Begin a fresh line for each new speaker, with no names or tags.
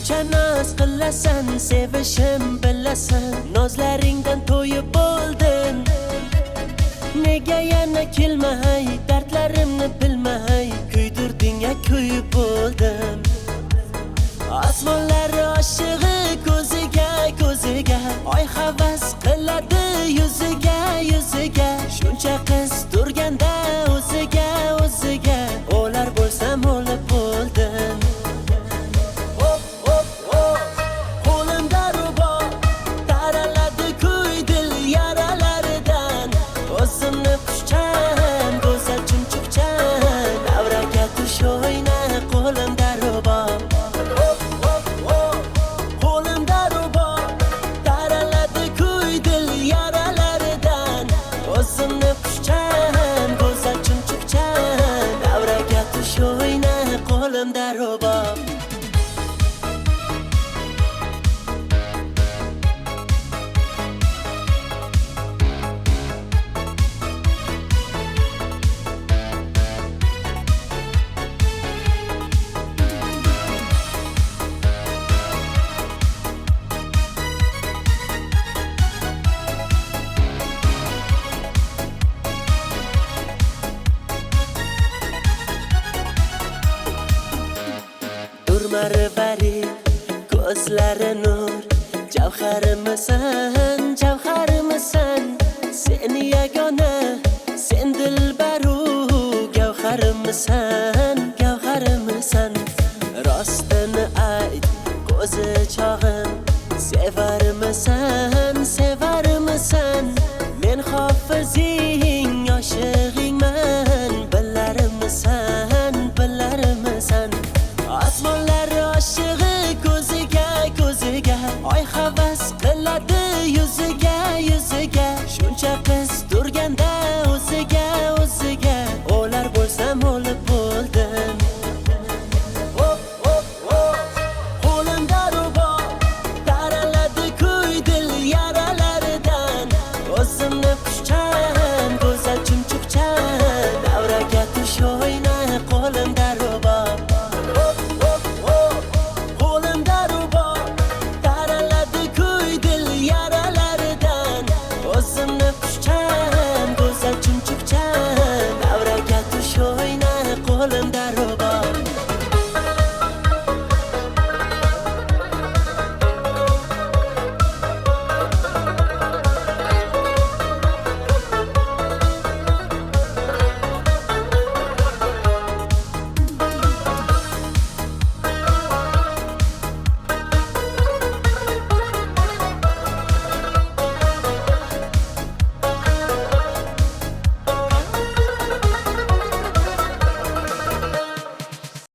Shuncha noz qilasan, sevishim bilasan, nozlaringdan to'yib bo'ldim. Nega yana kelmay, dardlarimni bilmay, kuydirding-a kuyib bo'ldim. Osmonlar oshig'i ko'ziga, ko'ziga, oy havas qiladi yuziga, yuziga. Shuncha qiz turganda o'ziga, o'ziga, o'lar bo'lsam o'lib bo'ldim. Hop hop hop, qo'limda rubor, taraladi kuy dil yaralaridan. O'zimni xushchan, go'zal chumchuqchan, davraga tush o'yna, qo'limda rubor. O'zimni xushchan, go'zal chumchuqchan, davraga tush o'yna, qo'limda rubor. Marvari ko'zlari nur, javharimisan, javharimisan, sen yagona, sen dilbaru, gavharimisan, gavharimisan. Rostini ayt, ko'zi chog'im, sevarmisan, sevarmisan, men hofizing, yoshig'ingman, bilarmisan, bilarmisan. Osmonlar oshig'i ko'ziga, ko'ziga, oy havas qiladi yuziga, yuziga. Shuncha qiz turganda o'ziga, o'ziga, o'lar bo'lsam o'lib